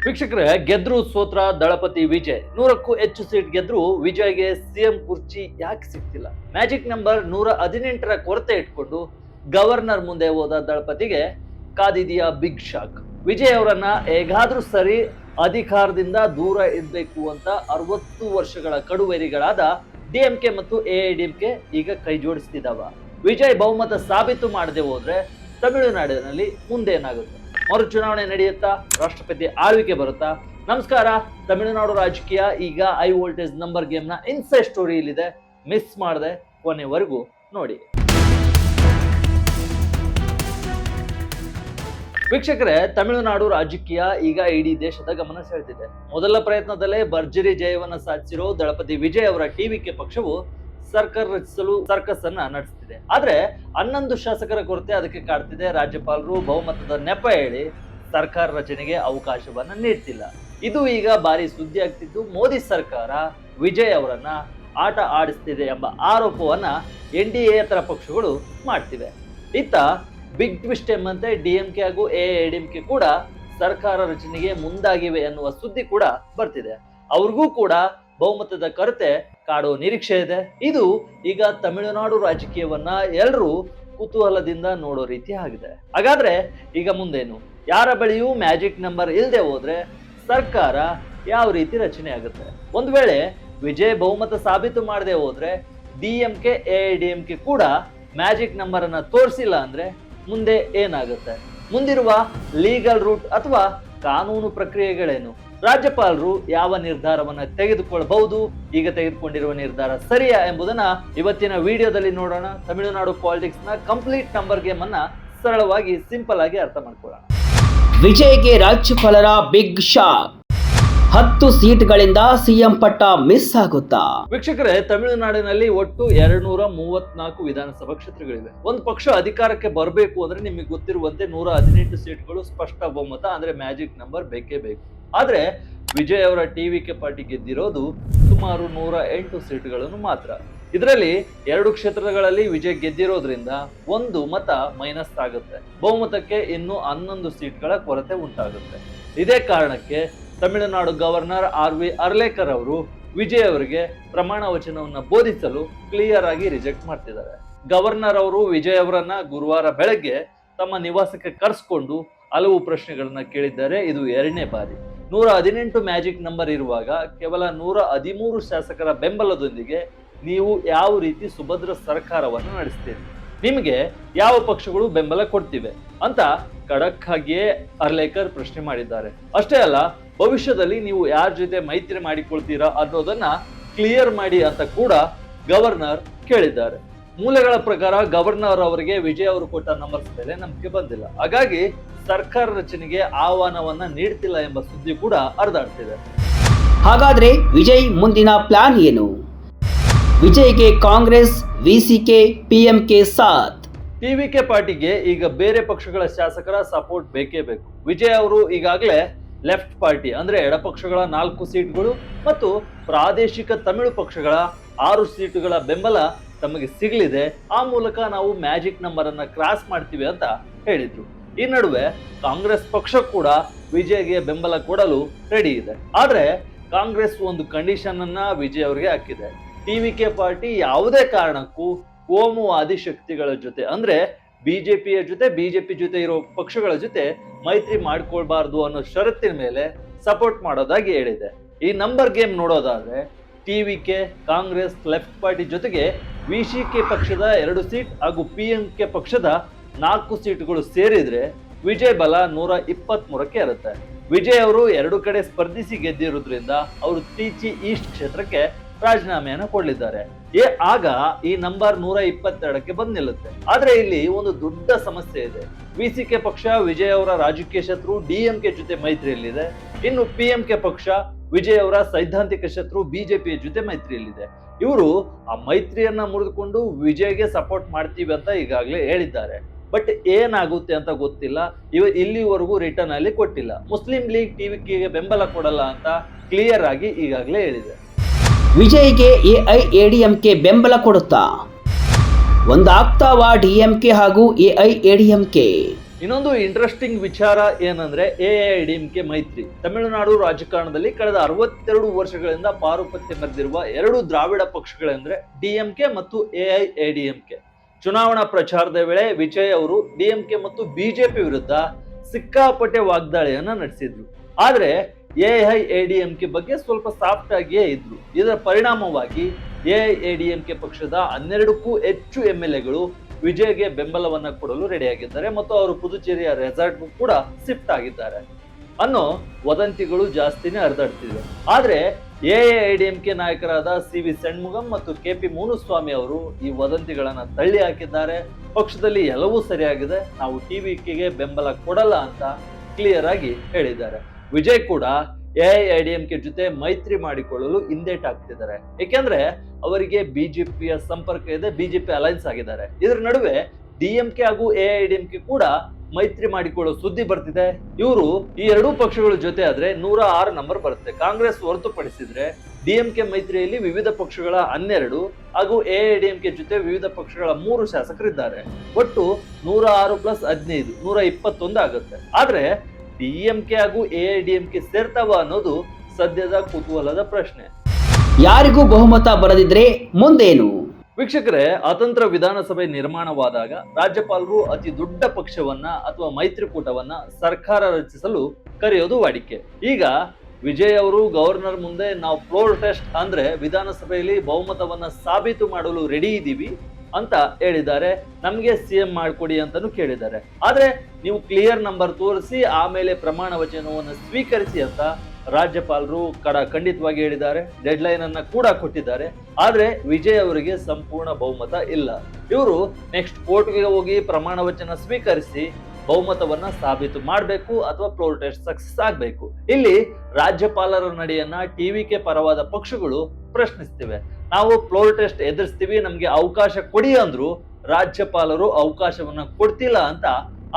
ವೀಕ್ಷಕರೇ, ಗೆದ್ರು ಸೋತ್ರ ದಳಪತಿ ವಿಜಯ್ 100ಕ್ಕೂ ಹೆಚ್ಚು seat ಗೆದ್ರು ವಿಜಯ್ಗೆ CM ಕುರ್ಚಿ ಯಾಕೆ ಸಿಗ್ತಿಲ್ಲ? ಮ್ಯಾಜಿಕ್ ನಂಬರ್ 118ರ ಕೊರತೆ ಇಟ್ಕೊಂಡು ಗವರ್ನರ್ ಮುಂದೆ ಹೋದ ದಳಪತಿಗೆ ಕಾದಿದೆಯಾ ಬಿಗ್ ಶಾಕ್. ವಿಜಯ್ ಅವರನ್ನ ಹೇಗಾದ್ರೂ ಸರಿ ಅಧಿಕಾರದಿಂದ ದೂರ ಇಡಬೇಕು ಅಂತ 60 ವರ್ಷಗಳ ಕಡುವೈರಿಗಳಾದ ಡಿಎಂಕೆ ಮತ್ತು ಎಐಡಿಎಂಕೆ ಈಗ ಕೈ ಜೋಡಿಸ್ತಿದ್ದಾವ. ವಿಜಯ್ ಬಹುಮತ ಸಾಬೀತು ಮಾಡದೆ ಹೋದ್ರೆ ತಮಿಳುನಾಡಿನಲ್ಲಿ ಮುಂದೇನಾಗುತ್ತೆ? ಮರು ಚುನಾವಣೆ ನಡೆಯುತ್ತಾ? ರಾಷ್ಟ್ರಪತಿ ಆಳ್ವಿಕೆ ಬರುತ್ತಾ? ನಮಸ್ಕಾರ, ತಮಿಳುನಾಡು ರಾಜಕೀಯ ಈಗ ಹೈ ವೋಲ್ಟೇಜ್ ನಂಬರ್ ಗೇಮ್ ನ ಇನ್ಸೈಡ್ ಸ್ಟೋರಿ ಇಲ್ಲಿದೆ. ಮಿಸ್ ಮಾಡದೆ ಕೊನೆವರೆಗೂ ನೋಡಿ. ವೀಕ್ಷಕರೇ, ತಮಿಳುನಾಡು ರಾಜಕೀಯ ಈಗ ಇಡೀ ದೇಶದ ಗಮನ ಸೆಳೆದಿದೆ. ಮೊದಲ ಪ್ರಯತ್ನದಲ್ಲೇ ಭರ್ಜರಿ ಜಯವನ್ನ ಸಾಧಿಸಿರೋ ದಳಪತಿ ವಿಜಯ್ ಅವರ ಟಿವಿಕೆ ಪಕ್ಷವು ಸರ್ಕಾರ ರಚಿಸಲು ಸರ್ಕಸ್ ಅನ್ನ ನಡೆಸ್ತಿದೆ. ಆದ್ರೆ 11 ಶಾಸಕರ ಕೊರತೆ ಅದಕ್ಕೆ ಕಾಡ್ತಿದೆ. ರಾಜ್ಯಪಾಲರು ಬಹುಮತದ ನೆಪ ಹೇಳಿ ಸರ್ಕಾರ ರಚನೆಗೆ ಅವಕಾಶವನ್ನ ನೀಡ್ತಿಲ್ಲ. ಇದು ಈಗ ಭಾರಿ ಸುದ್ದಿ ಆಗ್ತಿದ್ದು, ಮೋದಿ ಸರ್ಕಾರ ವಿಜಯ್ ಅವರನ್ನ ಆಟ ಆಡಿಸ್ತಿದೆ ಎಂಬ ಆರೋಪವನ್ನ ಎನ್ಡಿಎ ಪಕ್ಷಗಳು ಮಾಡ್ತಿವೆ. ಇತ್ತ ಬಿಗ್ ಟ್ವಿಸ್ಟ್ ಎಂಬಂತೆ ಡಿಎಂಕೆ ಹಾಗೂ ಎಐಡಿಎಂಕೆ ಕೂಡ ಸರ್ಕಾರ ರಚನೆಗೆ ಮುಂದಾಗಿವೆ ಎನ್ನುವ ಸುದ್ದಿ ಕೂಡ ಬರ್ತಿದೆ. ಅವ್ರಿಗೂ ಕೂಡ ಬಹುಮತದ ಕೊರತೆ ಕಾಡೋ ನಿರೀಕ್ಷೆ ಇದೆ. ಇದು ಈಗ ತಮಿಳುನಾಡು ರಾಜಕೀಯವನ್ನ ಎಲ್ಲರೂ ಕುತೂಹಲದಿಂದ ನೋಡೋ ರೀತಿ ಆಗಿದೆ. ಹಾಗಾದ್ರೆ ಈಗ ಮುಂದೇನು? ಯಾರ ಬಳಿಯೂ ಮ್ಯಾಜಿಕ್ ನಂಬರ್ ಇಲ್ಲದೆ ಹೋದ್ರೆ ಸರ್ಕಾರ ಯಾವ ರೀತಿ ರಚನೆ ಆಗುತ್ತೆ? ಒಂದ್ ವೇಳೆ ವಿಜಯ್ ಬಹುಮತ ಸಾಬೀತು ಮಾಡದೆ ಹೋದ್ರೆ ಡಿಎಂಕೆ ಎಐಡಿಎಂಕೆ ಕೂಡ ಮ್ಯಾಜಿಕ್ ನಂಬರ್ ಅನ್ನ ತೋರಿಸಿಲ್ಲ ಅಂದ್ರೆ ಮುಂದೆ ಏನಾಗುತ್ತೆ? ಮುಂದಿರುವ ಲೀಗಲ್ ರೂಟ್ ಅಥವಾ ಕಾನೂನು ಪ್ರಕ್ರಿಯೆಗಳೇನು? ರಾಜ್ಯಪಾಲರು ಯಾವ ನಿರ್ಧಾರವನ್ನ ತೆಗೆದುಕೊಳ್ಳಬಹುದು? ಈಗ ತೆಗೆದುಕೊಂಡಿರುವ ನಿರ್ಧಾರ ಸರಿಯಾ ಎಂಬುದನ್ನ ಇವತ್ತಿನ ವಿಡಿಯೋದಲ್ಲಿ ನೋಡೋಣ. ತಮಿಳುನಾಡು ಪಾಲಿಟಿಕ್ಸ್ ನ ಕಂಪ್ಲೀಟ್ ನಂಬರ್ ಗೇಮ್ ಅನ್ನ ಸರಳವಾಗಿ ಸಿಂಪಲ್ ಆಗಿ ಅರ್ಥ ಮಾಡ್ಕೊಳ್ಳೋಣ. ವಿಜಯ್ಗೆ ರಾಜ್ಯಪಾಲರ ಬಿಗ್ ಶಾಕ್. 10 ಸೀಟ್ಗಳಿಂದ ಸಿಎಂ ಪಟ್ಟ ಮಿಸ್ ಆಗುತ್ತಾ? ವೀಕ್ಷಕರೇ, ತಮಿಳುನಾಡಿನಲ್ಲಿ ಒಟ್ಟು 234 ವಿಧಾನಸಭಾ ಕ್ಷೇತ್ರಗಳಿವೆ. ಒಂದು ಪಕ್ಷ ಅಧಿಕಾರಕ್ಕೆ ಬರಬೇಕು ಅಂದ್ರೆ ನಿಮಗೆ ಗೊತ್ತಿರುವಂತೆ 118 ಸೀಟ್ಗಳು ಸ್ಪಷ್ಟ ಬಹುಮತ ಅಂದ್ರೆ ಮ್ಯಾಜಿಕ್ ನಂಬರ್ ಬೇಕೇ ಬೇಕು. ಆದ್ರೆ ವಿಜಯ್ ಅವರ ಟಿವಿಕೆ ಪಾರ್ಟಿ ಗೆದ್ದಿರೋದು ಸುಮಾರು 108 ಸೀಟ್ಗಳನ್ನು ಮಾತ್ರ. ಇದರಲ್ಲಿ 2 ಕ್ಷೇತ್ರಗಳಲ್ಲಿ ವಿಜಯ್ ಗೆದ್ದಿರೋದ್ರಿಂದ 1 ಮತ ಮೈನಸ್ ಆಗುತ್ತೆ. ಬಹುಮತಕ್ಕೆ ಇನ್ನು 11 ಸೀಟ್ಗಳ ಕೊರತೆ ಉಂಟಾಗುತ್ತೆ. ಇದೇ ಕಾರಣಕ್ಕೆ ತಮಿಳುನಾಡು ಗವರ್ನರ್ RV ಅರ್ಲೇಕರ್ ಅವರು ವಿಜಯ್ ಅವರಿಗೆ ಪ್ರಮಾಣ ವಚನವನ್ನ ಬೋಧಿಸಲು ಕ್ಲಿಯರ್ ಆಗಿ ರಿಜೆಕ್ಟ್ ಮಾಡ್ತಿದ್ದಾರೆ. ಗವರ್ನರ್ ಅವರು ವಿಜಯ್ ಅವರನ್ನ ಗುರುವಾರ ಬೆಳಗ್ಗೆ ತಮ್ಮ ನಿವಾಸಕ್ಕೆ ಕರೆಸ್ಕೊಂಡು ಹಲವು ಪ್ರಶ್ನೆಗಳನ್ನ ಕೇಳಿದ್ದಾರೆ. ಇದು 2ನೇ ಬಾರಿ. 118 ಮ್ಯಾಜಿಕ್ ನಂಬರ್ ಇರುವಾಗ ಕೇವಲ 113 ಶಾಸಕರ ಬೆಂಬಲದೊಂದಿಗೆ ನೀವು ಯಾವ ರೀತಿ ಸುಭದ್ರ ಸರ್ಕಾರವನ್ನು ನಡೆಸ್ತೀರಿ? ನಿಮಗೆ ಯಾವ ಪಕ್ಷಗಳು ಬೆಂಬಲ ಕೊಡ್ತಿವೆ ಅಂತ ಖಡಕ್ ಆಗಿಯೇ ಅರ್ಲೇಕರ್ ಪ್ರಶ್ನೆ ಮಾಡಿದ್ದಾರೆ. ಅಷ್ಟೇ ಅಲ್ಲ, ಭವಿಷ್ಯದಲ್ಲಿ ನೀವು ಯಾರ ಜೊತೆ ಮೈತ್ರಿ ಮಾಡಿಕೊಳ್ತೀರಾ ಅನ್ನೋದನ್ನ ಕ್ಲಿಯರ್ ಮಾಡಿ ಅಂತ ಕೂಡ ಗವರ್ನರ್ ಕೇಳಿದ್ದಾರೆ. ಮೂಲಗಳ ಪ್ರಕಾರ ಗವರ್ನರ್ ಅವರಿಗೆ ವಿಜಯ್ ಅವರು ಕೊಟ್ಟ ನಂಬರ್ಸ್ ಮೇಲೆ ನಂಬಿಕೆ ಬಂದಿಲ್ಲ. ಹಾಗಾಗಿ ಸರ್ಕಾರ ರಚನೆಗೆ ಆಹ್ವಾನವನ್ನ ನೀಡ್ತಿಲ್ಲ ಎಂಬ ಸುದ್ದಿ ಕೂಡ ಹರಿದಾಡ್ತಿದೆ. ಹಾಗಾದ್ರೆ ವಿಜಯ್ ಮುಂದಿನ ಪ್ಲಾನ್ ಏನು? ವಿಜಯ್ಗೆ ಕಾಂಗ್ರೆಸ್, ವಿಸಿಕೆ, ಪಿಎಂಕೆ ಸಾಥ್. ಟಿವಿಕೆ ಪಾರ್ಟಿಗೆ ಈಗ ಬೇರೆ ಪಕ್ಷಗಳ ಶಾಸಕರ ಸಪೋರ್ಟ್ ಬೇಕೇ ಬೇಕು. ವಿಜಯ್ ಅವರು ಈಗಾಗಲೇ ಲೆಫ್ಟ್ ಪಾರ್ಟಿ ಅಂದ್ರೆ ಎಡಪಕ್ಷಗಳ 4 ಸೀಟ್ಗಳು ಮತ್ತು ಪ್ರಾದೇಶಿಕ ತಮಿಳು ಪಕ್ಷಗಳ 6 ಸೀಟುಗಳ ಬೆಂಬಲ ತಮಗೆ ಸಿಗಲಿದೆ. ಆ ಮೂಲಕ ನಾವು ಮ್ಯಾಜಿಕ್ ನಂಬರ್ ಅನ್ನ ಕ್ರಾಸ್ ಮಾಡ್ತೀವಿ ಅಂತ ಹೇಳಿದ್ರು. ಈ ನಡುವೆ ಕಾಂಗ್ರೆಸ್ ಪಕ್ಷ ಕೂಡ ವಿಜಯ್ಗೆ ಬೆಂಬಲ ಕೊಡಲು ರೆಡಿ ಇದೆ. ಆದ್ರೆ ಕಾಂಗ್ರೆಸ್ ಒಂದು ಕಂಡೀಷನ್ ಅನ್ನ ವಿಜಯ್ ಅವರಿಗೆ ಹಾಕಿದೆ. ಟಿವಿಕೆ ಪಾರ್ಟಿ ಯಾವುದೇ ಕಾರಣಕ್ಕೂ ಕೋಮುವಾದಿ ಶಕ್ತಿಗಳ ಜೊತೆ ಅಂದ್ರೆ ಬಿಜೆಪಿ ಜೊತೆ ಇರೋ ಪಕ್ಷಗಳ ಜೊತೆ ಮೈತ್ರಿ ಮಾಡ್ಕೊಳ್ಬಾರ್ದು ಅನ್ನೋ ಷರತ್ತಿನ ಮೇಲೆ ಸಪೋರ್ಟ್ ಮಾಡೋದಾಗಿ ಹೇಳಿದೆ. ಈ ನಂಬರ್ ಗೇಮ್ ನೋಡೋದಾದ್ರೆ ಟಿವಿಕೆ, ಕಾಂಗ್ರೆಸ್, ಲೆಫ್ಟ್ ಪಾರ್ಟಿ ಜೊತೆಗೆ ವಿಸಿಕೆ ಪಕ್ಷದ 2 ಸೀಟ್ ಹಾಗೂ ಪಿಎಂಕೆ ಪಕ್ಷದ 4 ಸೀಟುಗಳು ಸೇರಿದ್ರೆ ವಿಜಯ್ ಬಲ 123ಕ್ಕೆ ಇರುತ್ತೆ. ವಿಜಯ್ ಅವರು 2 ಕಡೆ ಸ್ಪರ್ಧಿಸಿ ಗೆದ್ದಿರೋದ್ರಿಂದ ಅವರು ತೀಚಿ ಈಸ್ಟ್ ಕ್ಷೇತ್ರಕ್ಕೆ ರಾಜೀನಾಮೆಯನ್ನು ಕೊಡಲಿದ್ದಾರೆ. ಆಗ ಈ ನಂಬರ್ 122ಕ್ಕೆ ಬಂದ್ ನಿಲ್ಲುತ್ತೆ. ಆದ್ರೆ ಇಲ್ಲಿ ಒಂದು ದೊಡ್ಡ ಸಮಸ್ಯೆ ಇದೆ. ವಿಸಿಕೆ ಪಕ್ಷ ವಿಜಯ್ ಅವರ ರಾಜಕೀಯ ಶತ್ರು ಡಿಎಂಕೆ ಜೊತೆ ಮೈತ್ರಿಯಲ್ಲಿದೆ. ಇನ್ನು ಪಿಎಂಕೆ ಪಕ್ಷ ವಿಜಯ್ ಅವರ ಸೈದ್ಧಾಂತಿಕ ಶತ್ರು ಬಿಜೆಪಿಯ ಜೊತೆ ಮೈತ್ರಿಯಲ್ಲಿದೆ. ಇವರು ಆ ಮೈತ್ರಿಯನ್ನ ಮುರಿದುಕೊಂಡು ವಿಜಯ್ಗೆ ಸಪೋರ್ಟ್ ಮಾಡ್ತೀವಿ ಅಂತ ಈಗಾಗಲೇ ಹೇಳಿದ್ದಾರೆ. ಬಟ್ ಏನಾಗುತ್ತೆ ಅಂತ ಗೊತ್ತಿಲ್ಲ. ಇಲ್ಲಿವರೆಗೂ ರಿಟರ್ನ್ ಅಲ್ಲಿ ಕೊಟ್ಟಿಲ್ಲ. ಮುಸ್ಲಿಂ ಲೀಗ್ ಟಿವಿಕೆಗೆ ಬೆಂಬಲ ಕೊಡಲ್ಲ ಅಂತ ಕ್ಲಿಯರ್ ಆಗಿ ಈಗಾಗಲೇ ಹೇಳಿದೆ. ವಿಜಯ್ಗೆ ಎಐಎಡಿಎಂಕೆ ಬೆಂಬಲ ಕೊಡುತ್ತಾ? ಒಂದಾಗ್ತಾವಾ ಡಿಎಂಕೆ ಹಾಗೂ ಎಐಎಡಿಎಂಕೆ? ಇನ್ನೊಂದು ಇಂಟ್ರೆಸ್ಟಿಂಗ್ ವಿಚಾರ ಏನಂದ್ರೆ ಎಐಎಡಿಎಂಕೆ ಮೈತ್ರಿ. ತಮಿಳುನಾಡು ರಾಜಕಾರಣದಲ್ಲಿ ಕಳೆದ 62 ವರ್ಷಗಳಿಂದ ಪಾರುಪತ್ಯ ಮೆರೆದಿರುವ ಎರಡು ದ್ರಾವಿಡ ಪಕ್ಷಗಳೆಂದ್ರೆ ಡಿಎಂಕೆ ಮತ್ತು ಎಐಎಡಿಎಂಕೆ. ಚುನಾವಣಾ ಪ್ರಚಾರದ ವೇಳೆ ವಿಜಯ್ ಅವರು ಡಿಎಂಕೆ ಮತ್ತು ಬಿಜೆಪಿ ವಿರುದ್ಧ ಸಿಕ್ಕಾಪಟ್ಟೆ ವಾಗ್ದಾಳಿಯನ್ನ ನಡೆಸಿದ್ರು. ಆದ್ರೆ ಎಐಎಡಿಎಂಕೆ ಬಗ್ಗೆ ಸ್ವಲ್ಪ ಸಾಫ್ಟ್ ಆಗಿಯೇ ಇದ್ರು. ಇದರ ಪರಿಣಾಮವಾಗಿ ಎಐಎಡಿಎಂಕೆ ಪಕ್ಷದ 12ಕ್ಕೂ ಹೆಚ್ಚು ಎಂಎಲ್ಎಗಳು ವಿಜಯ್ಗೆ ಬೆಂಬಲವನ್ನ ಕೊಡಲು ರೆಡಿಯಾಗಿದ್ದಾರೆ ಮತ್ತು ಅವರು ಪುದುಚೇರಿಯ ರೆಸಾರ್ಟ್ ಕೂಡ ಶಿಫ್ಟ್ ಆಗಿದ್ದಾರೆ ಅನ್ನೋ ವದಂತಿಗಳು ಜಾಸ್ತಿನೇ ಹರಿದಾಡ್ತಿವೆ. ಆದ್ರೆ ಎಐಎಡಿಎಂಕೆ ನಾಯಕರಾದ ಸಿ.ವಿ. ಷಣ್ಮುಗಂ ಮತ್ತು ಕೆ.ಪಿ. ಮುನುಸ್ವಾಮಿ ಅವರು ಈ ವದಂತಿಗಳನ್ನ ತಳ್ಳಿ ಹಾಕಿದ್ದಾರೆ. ಪಕ್ಷದಲ್ಲಿ ಎಲ್ಲವೂ ಸರಿಯಾಗಿದೆ, ನಾವು ಟಿವಿಕೆಗೆ ಬೆಂಬಲ ಕೊಡಲ್ಲ ಅಂತ ಕ್ಲಿಯರ್ ಆಗಿ ಹೇಳಿದ್ದಾರೆ. ವಿಜಯ್ ಕೂಡ ಎಐಎಡಿಎಂಕೆ ಜೊತೆ ಮೈತ್ರಿ ಮಾಡಿಕೊಳ್ಳಲು ಹಿಂದೇಟಾಗ್ತಿದ್ದಾರೆ. ಏಕೆಂದ್ರೆ ಅವರಿಗೆ ಬಿಜೆಪಿಯ ಸಂಪರ್ಕ ಇದೆ, ಬಿಜೆಪಿ ಅಲೈನ್ಸ್ ಆಗಿದ್ದಾರೆ. ಇದರ ನಡುವೆ ಡಿಎಂಕೆ ಹಾಗೂ ಎಐಎಡಿಎಂಕೆ ಕೂಡ ಮೈತ್ರಿ ಮಾಡಿಕೊಳ್ಳೋ ಸುದ್ದಿ ಬರ್ತಿದೆ. ಇವರು ಈ ಎರಡೂ ಪಕ್ಷಗಳ ಜೊತೆ ಆದ್ರೆ 106 ನಂಬರ್ ಬರುತ್ತೆ. ಕಾಂಗ್ರೆಸ್ ಹೊರತುಪಡಿಸಿದ್ರೆ ಡಿಎಂಕೆ ಮೈತ್ರಿಯಲ್ಲಿ ವಿವಿಧ ಪಕ್ಷಗಳ 12 ಹಾಗೂ ಎಐಎಡಿಎಂಕೆ ಜೊತೆ ವಿವಿಧ ಪಕ್ಷಗಳ 3 ಶಾಸಕರಿದ್ದಾರೆ. ಒಟ್ಟು 106 + 15 121 ಆಗುತ್ತೆ. ಆದ್ರೆ ಡಿಎಂಕೆ ಹಾಗೂ ಎಐಎಡಿಎಂಕೆ ಸೇರ್ತಾವ ಅನ್ನೋದು ಸದ್ಯದ ಕುತೂಹಲದ ಪ್ರಶ್ನೆ. ಯಾರಿಗೂ ಬಹುಮತ ಬರದಿದ್ರೆ ಮುಂದೇನು? ವೀಕ್ಷಕರೇ, ಅತಂತ್ರ ವಿಧಾನಸಭೆ ನಿರ್ಮಾಣವಾದಾಗ ರಾಜ್ಯಪಾಲರು ಅತಿ ದೊಡ್ಡ ಪಕ್ಷವನ್ನ ಅಥವಾ ಮೈತ್ರಿಕೂಟವನ್ನ ಸರ್ಕಾರ ರಚಿಸಲು ಕರೆಯೋದು ವಾಡಿಕೆ. ಈಗ ವಿಜಯ್ ಅವರು ಗವರ್ನರ್ ಮುಂದೆ ನಾವು ಫ್ಲೋರ್ ಟೆಸ್ಟ್ ಅಂದ್ರೆ ವಿಧಾನಸಭೆಯಲ್ಲಿ ಬಹುಮತವನ್ನ ಸಾಬೀತು ಮಾಡಲು ರೆಡಿ ಇದ್ದೀವಿ ಅಂತ ಹೇಳಿದ್ದಾರೆ. ನಮ್ಗೆ ಸಿಎಂ ಮಾಡ್ಕೊಡಿ ಅಂತಾನು ಕೇಳಿದ್ದಾರೆ. ಆದ್ರೆ ನೀವು ಕ್ಲಿಯರ್ ನಂಬರ್ ತೋರಿಸಿ ಆಮೇಲೆ ಪ್ರಮಾಣ ವಚನವನ್ನು ಸ್ವೀಕರಿಸಿ ಅಂತ ರಾಜ್ಯಪಾಲರು ಖಂಡಿತವಾಗಿ ಹೇಳಿದ್ದಾರೆ. ಡೆಡ್ ಲೈನ್ ಅನ್ನ ಕೂಡ ಕೊಟ್ಟಿದ್ದಾರೆ. ಆದ್ರೆ ವಿಜಯ್ ಅವರಿಗೆ ಸಂಪೂರ್ಣ ಬಹುಮತ ಇಲ್ಲ. ಇವರು ನೆಕ್ಸ್ಟ್ ಕೋರ್ಟ್ಗೆ ಹೋಗಿ ಪ್ರಮಾಣ ವಚನ ಸ್ವೀಕರಿಸಿ ಬಹುಮತವನ್ನ ಸಾಬೀತು ಮಾಡಬೇಕು ಅಥವಾ ಫ್ಲೋರ್ ಟೆಸ್ಟ್ ಸಕ್ಸಸ್ ಆಗ್ಬೇಕು. ಇಲ್ಲಿ ರಾಜ್ಯಪಾಲರ ನಡೆಯನ್ನ ಟಿವಿಕೆ ಪರವಾದ ಪಕ್ಷಗಳು ಪ್ರಶ್ನಿಸ್ತಿವೆ. ನಾವು ಫ್ಲೋರ್ ಟೆಸ್ಟ್ ಎದುರಿಸ್ತೀವಿ, ನಮ್ಗೆ ಅವಕಾಶ ಕೊಡಿ ಅಂದ್ರು ರಾಜ್ಯಪಾಲರು ಅವಕಾಶವನ್ನ ಕೊಡ್ತಿಲ್ಲ ಅಂತ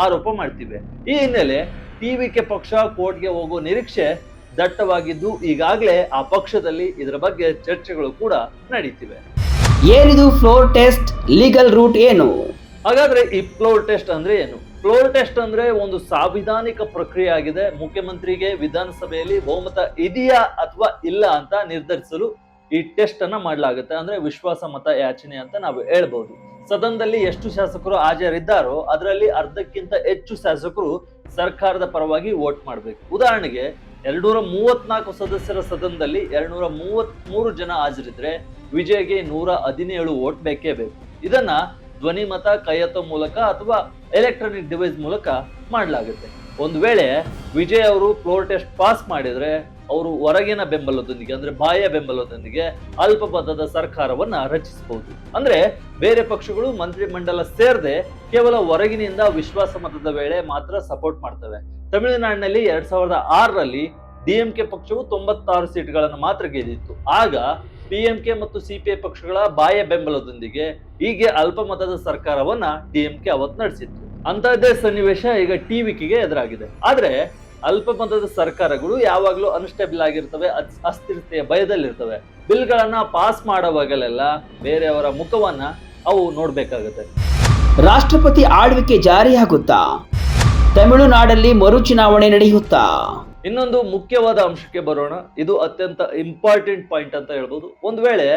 ಆರೋಪ ಮಾಡ್ತಿವೆ. ಈ ಹಿನ್ನೆಲೆ ಟಿವಿಕೆ ಪಕ್ಷ ಕೋರ್ಟ್ಗೆ ಹೋಗೋ ನಿರೀಕ್ಷೆ ದಟ್ಟವಾಗಿದ್ದು ಈಗಾಗಲೇ ಆ ಪಕ್ಷದಲ್ಲಿ ಇದರ ಬಗ್ಗೆ ಚರ್ಚೆಗಳು ಕೂಡ ನಡೀತಿವೆ. ಏನಿದು ಫ್ಲೋರ್ ಟೆಸ್ಟ್? ಲೀಗಲ್ ರೂಟ್ ಏನು? ಹಾಗಾದ್ರೆ ಈ ಫ್ಲೋರ್ ಟೆಸ್ಟ್ ಅಂದ್ರೆ ಏನು? ಫ್ಲೋರ್ ಟೆಸ್ಟ್ ಅಂದ್ರೆ ಒಂದು ಸಾಂವಿಧಾನಿಕ ಪ್ರಕ್ರಿಯೆ ಆಗಿದೆ. ಮುಖ್ಯಮಂತ್ರಿಗೆ ವಿಧಾನಸಭೆಯಲ್ಲಿ ಬಹುಮತ ಇದೆಯಾ ಅಥವಾ ಇಲ್ಲ ಅಂತ ನಿರ್ಧರಿಸಲು ಈ ಟೆಸ್ಟ್ ಅನ್ನ ಮಾಡಲಾಗುತ್ತೆ. ಅಂದ್ರೆ ವಿಶ್ವಾಸ ಮತ ಯಾಚನೆ ಅಂತ ನಾವು ಹೇಳ್ಬಹುದು. ಸದನದಲ್ಲಿ ಎಷ್ಟು ಶಾಸಕರು ಹಾಜರಿದ್ದಾರೋ ಅದರಲ್ಲಿ ಅರ್ಧಕ್ಕಿಂತ ಹೆಚ್ಚು ಶಾಸಕರು ಸರ್ಕಾರದ ಪರವಾಗಿ ವೋಟ್ ಮಾಡಬೇಕು. ಉದಾಹರಣೆಗೆ 234 ಸದಸ್ಯರ ಸದನದಲ್ಲಿ 233 ಜನ ಹಾಜರಿದ್ರೆ ವಿಜಯ್ಗೆ 117 ವೋಟ್ ಬೇಕೇ ಬೇಕು. ಇದನ್ನ ಧ್ವನಿ ಮತ, ಕೈಯೆತ್ತೋ ಮೂಲಕ ಅಥವಾ ಎಲೆಕ್ಟ್ರಾನಿಕ್ ಡಿವೈಸ್ ಮೂಲಕ ಮಾಡಲಾಗುತ್ತೆ. ಒಂದು ವೇಳೆ ವಿಜಯ್ ಅವರು ಫ್ಲೋರ್ ಟೆಸ್ಟ್ ಪಾಸ್ ಮಾಡಿದ್ರೆ ಅವರು ಹೊರಗಿನ ಬೆಂಬಲದೊಂದಿಗೆ ಅಂದ್ರೆ ಬಾಹ್ಯ ಬೆಂಬಲದೊಂದಿಗೆ ಅಲ್ಪಮತದ ಸರ್ಕಾರವನ್ನ ರಚಿಸಬಹುದು. ಅಂದ್ರೆ ಬೇರೆ ಪಕ್ಷಗಳು ಮಂತ್ರಿಮಂಡಲ ಸೇರದೆ ಕೇವಲ ಹೊರಗಿನಿಂದ ವಿಶ್ವಾಸ ಮತದ ವೇಳೆ ಮಾತ್ರ ಸಪೋರ್ಟ್ ಮಾಡ್ತವೆ. ತಮಿಳುನಾಡಿನಲ್ಲಿ 2006ರಲ್ಲಿ ಡಿಎಂಕೆ ಪಕ್ಷವು 96 ಸೀಟ್ಗಳನ್ನು ಮಾತ್ರ ಗೆದ್ದಿತ್ತು. ಆಗ ಪಿಎಂಕೆ ಮತ್ತು ಸಿಪಿಐ ಪಕ್ಷಗಳ ಬಾಹ್ಯ ಬೆಂಬಲದೊಂದಿಗೆ ಹೀಗೆ ಅಲ್ಪಮತದ ಸರ್ಕಾರವನ್ನ ಡಿಎಂಕೆ ಅವತ್ತು ನಡೆಸಿತ್ತು. ಅಂತಹದ್ದೇ ಸನ್ನಿವೇಶ ಈಗ ಟಿವಿಕೆಗೆ ಎದುರಾಗಿದೆ. ಆದ್ರೆ ಅಲ್ಪಮತದ ಸರ್ಕಾರಗಳು ಯಾವಾಗ್ಲೂ ಅನ್ಸ್ಟೇಬಲ್ ಆಗಿರ್ತವೆ, ಅಸ್ಥಿರತೆಯ ಭಯದಲ್ಲಿರ್ತವೆ. ಬಿಲ್ಗಳನ್ನ ಪಾಸ್ ಮಾಡುವಾಗಲೆಲ್ಲ ಬೇರೆಯವರ ಮುಖವನ್ನ ಅವು ನೋಡ್ಬೇಕಾಗುತ್ತೆ. ರಾಷ್ಟ್ರಪತಿ ಆಳ್ವಿಕೆ ಜಾರಿಯಾಗುತ್ತಾ? ತಮಿಳುನಾಡಲ್ಲಿ ಮರುಚುನಾವಣೆ ನಡೆಯುತ್ತಾ? ಇನ್ನೊಂದು ಮುಖ್ಯವಾದ ಅಂಶಕ್ಕೆ ಬರೋಣ. ಇದು ಅತ್ಯಂತ ಇಂಪಾರ್ಟೆಂಟ್ ಪಾಯಿಂಟ್ ಅಂತ ಹೇಳ್ಬೋದು. ಒಂದು ವೇಳೆ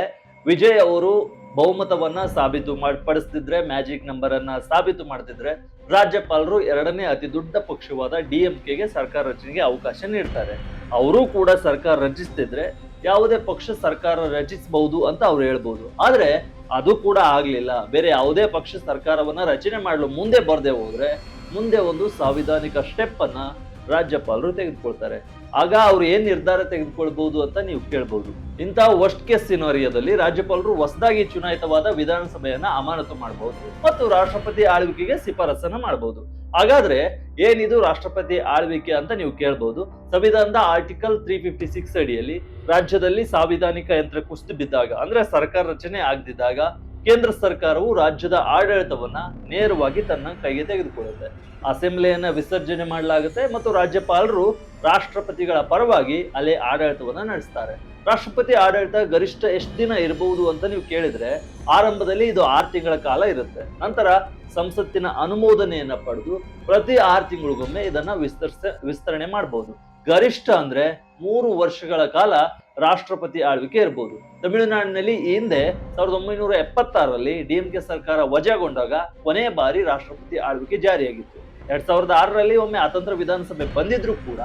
ವಿಜಯ್ ಅವರು ಬಹುಮತವನ್ನ ಸಾಬೀತು ಪಡಿಸ್ತಿದ್ರೆ, ಮ್ಯಾಜಿಕ್ ನಂಬರ್ ಅನ್ನ ಸಾಬೀತು ಮಾಡ್ತಿದ್ರೆ, ರಾಜ್ಯಪಾಲರು ಎರಡನೇ ಅತಿ ದೊಡ್ಡ ಪಕ್ಷವಾದ ಡಿಎಂಕೆಗೆ ಸರ್ಕಾರ ರಚನೆಗೆ ಅವಕಾಶ ನೀಡ್ತಾರೆ. ಅವರು ಕೂಡ ಸರ್ಕಾರ ರಚಿಸ್ತಿದ್ರೆ ಯಾವುದೇ ಪಕ್ಷ ಸರ್ಕಾರ ರಚಿಸಬಹುದು ಅಂತ ಅವ್ರು ಹೇಳ್ಬೋದು. ಆದ್ರೆ ಅದು ಕೂಡ ಆಗ್ಲಿಲ್ಲ. ಬೇರೆ ಯಾವುದೇ ಪಕ್ಷ ಸರ್ಕಾರವನ್ನ ರಚನೆ ಮಾಡಲು ಮುಂದೆ ಬರ್ದೇ ಹೋದ್ರೆ ಮುಂದೆ ಒಂದು ಸಾಂವಿಧಾನಿಕ ಸ್ಟೆಪ್ ಅನ್ನ ರಾಜ್ಯಪಾಲರು ತೆಗೆದುಕೊಳ್ತಾರೆ. ಆಗ ಅವ್ರು ಏನ್ ನಿರ್ಧಾರ ತೆಗೆದುಕೊಳ್ಬಹುದು ಅಂತ ನೀವು ಕೇಳ್ಬಹುದು. ಇಂತಹ ವರ್ಸ್ಟ್ ಕೇಸ್ ಸಿನಾರಿಯೋದಲ್ಲಿ ರಾಜ್ಯಪಾಲರು ಹೊಸದಾಗಿ ಚುನಾಯಿತವಾದ ವಿಧಾನಸಭೆಯನ್ನ ಅಮಾನತು ಮಾಡಬಹುದು ಮತ್ತು ರಾಷ್ಟ್ರಪತಿ ಆಳ್ವಿಕೆಗೆ ಶಿಫಾರಸನ್ನ ಮಾಡಬಹುದು. ಹಾಗಾದ್ರೆ ಏನಿದು ರಾಷ್ಟ್ರಪತಿ ಆಳ್ವಿಕೆ ಅಂತ ನೀವು ಕೇಳ್ಬಹುದು. ಸಂವಿಧಾನದ ಆರ್ಟಿಕಲ್ 356 ಅಡಿಯಲ್ಲಿ ರಾಜ್ಯದಲ್ಲಿ ಸಾಂವಿಧಾನಿಕ ಯಂತ್ರ ಕುಸಿದು ಬಿದ್ದಾಗ ಅಂದ್ರೆ ಸರ್ಕಾರ ರಚನೆ ಆಗದಿದ್ದಾಗ ಕೇಂದ್ರ ಸರ್ಕಾರವು ರಾಜ್ಯದ ಆಡಳಿತವನ್ನ ನೇರವಾಗಿ ತನ್ನ ಕೈಗೆ ತೆಗೆದುಕೊಳ್ಳುತ್ತೆ. ಅಸೆಂಬ್ಲಿಯನ್ನ ವಿಸರ್ಜನೆ ಮಾಡಲಾಗುತ್ತೆ ಮತ್ತು ರಾಜ್ಯಪಾಲರು ರಾಷ್ಟ್ರಪತಿಗಳ ಪರವಾಗಿ ಅಲ್ಲಿ ಆಡಳಿತವನ್ನ ನಡೆಸ್ತಾರೆ. ರಾಷ್ಟ್ರಪತಿ ಆಡಳಿತ ಗರಿಷ್ಠ ಎಷ್ಟು ದಿನ ಇರಬಹುದು ಅಂತ ನೀವು ಕೇಳಿದ್ರೆ, ಆರಂಭದಲ್ಲಿ ಇದು 6 ತಿಂಗಳ ಕಾಲ ಇರುತ್ತೆ. ನಂತರ ಸಂಸತ್ತಿನ ಅನುಮೋದನೆಯನ್ನ ಪಡೆದು ಪ್ರತಿ 6 ತಿಂಗಳಿಗೊಮ್ಮೆ ಇದನ್ನ ವಿಸ್ತರಣೆ ಮಾಡಬಹುದು. ಗರಿಷ್ಠ ಅಂದ್ರೆ 3 ವರ್ಷಗಳ ಕಾಲ ರಾಷ್ಟ್ರಪತಿ ಆಳ್ವಿಕೆ ಇರಬಹುದು. ತಮಿಳುನಾಡಿನಲ್ಲಿ ಈ ಹಿಂದೆ 1976ರಲ್ಲಿ ಡಿಎಂಕೆ ಸರ್ಕಾರ ವಜಾಗೊಂಡಾಗ ಕೊನೆಯ ಬಾರಿ ರಾಷ್ಟ್ರಪತಿ ಆಳ್ವಿಕೆ ಜಾರಿಯಾಗಿತ್ತು. 2006ರಲ್ಲಿ ಒಮ್ಮೆ ಅತಂತ್ರ ವಿಧಾನಸಭೆ ಬಂದಿದ್ರು ಕೂಡ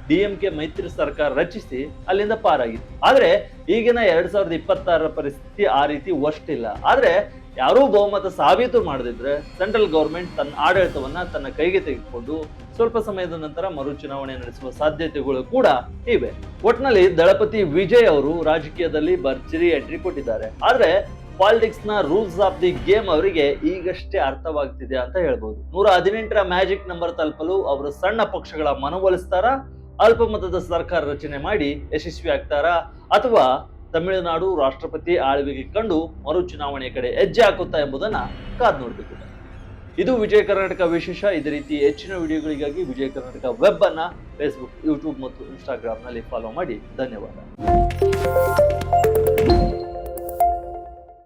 ಡಿಎಂಕೆ ಮೈತ್ರಿ ಸರ್ಕಾರ ರಚಿಸಿ ಅಲ್ಲಿಂದ ಪಾರಾಗಿತ್ತು. ಆದ್ರೆ ಈಗಿನ 2026ರ ಪರಿಸ್ಥಿತಿ ಆ ರೀತಿ ಇಲ್ಲ. ಆದ್ರೆ ಯಾರೂ ಬಹುಮತ ಸಾಬೀತು ಮಾಡದಿದ್ರೆ ಸೆಂಟ್ರಲ್ ಗವರ್ಮೆಂಟ್ ತನ್ನ ಆಡಳಿತವನ್ನ ತನ್ನ ಕೈಗೆ ತೆಗೆದುಕೊಂಡು ಸ್ವಲ್ಪ ಸಮಯದ ನಂತರ ಮರು ಚುನಾವಣೆ ನಡೆಸುವ ಸಾಧ್ಯತೆಗಳು ಕೂಡ ಇವೆ. ಒಟ್ನಲ್ಲಿ ದಳಪತಿ ವಿಜಯ್ ಅವರು ರಾಜಕೀಯದಲ್ಲಿ ಭರ್ಜರಿ ಎಂಟ್ರಿ ಕೊಟ್ಟಿದ್ದಾರೆ. ಆದ್ರೆ ಪಾಲಿಟಿಕ್ಸ್ ನ ರೂಲ್ಸ್ ಆಫ್ ದಿ ಗೇಮ್ ಅವರಿಗೆ ಈಗಷ್ಟೇ ಅರ್ಥವಾಗ್ತಿದೆ ಅಂತ ಹೇಳ್ಬೋದು. 118ರ ಮ್ಯಾಜಿಕ್ ನಂಬರ್ ತಲುಪಲು ಅವರು ಸಣ್ಣ ಪಕ್ಷಗಳ ಮನವೊಲಿಸ್ತಾರ, ಅಲ್ಪಮತದ ಸರ್ಕಾರ ರಚನೆ ಮಾಡಿ ಯಶಸ್ವಿ ಆಗ್ತಾರಾ, ಅಥವಾ ತಮಿಳುನಾಡು ರಾಷ್ಟ್ರಪತಿ ಆಳ್ವಿಕೆ ಕಂಡು ಮರು ಚುನಾವಣೆ ಕಡೆ ಹೆಜ್ಜೆ ಹಾಕುತ್ತಾ ಎಂಬುದನ್ನ ಕಾದ್ ನೋಡಬೇಕು. ಇದು ವಿಜಯ ಕರ್ನಾಟಕ ವಿಶೇಷ. ಇದೇ ರೀತಿ ಹೆಚ್ಚಿನ ವಿಡಿಯೋಗಳಿಗಾಗಿ ವಿಜಯ ಕರ್ನಾಟಕ ವೆಬ್ ಅನ್ನ ಫೇಸ್ಬುಕ್, ಯೂಟ್ಯೂಬ್ ಮತ್ತು ಇನ್ಸ್ಟಾಗ್ರಾಮ್ ನಲ್ಲಿ ಫಾಲೋ ಮಾಡಿ. ಧನ್ಯವಾದ.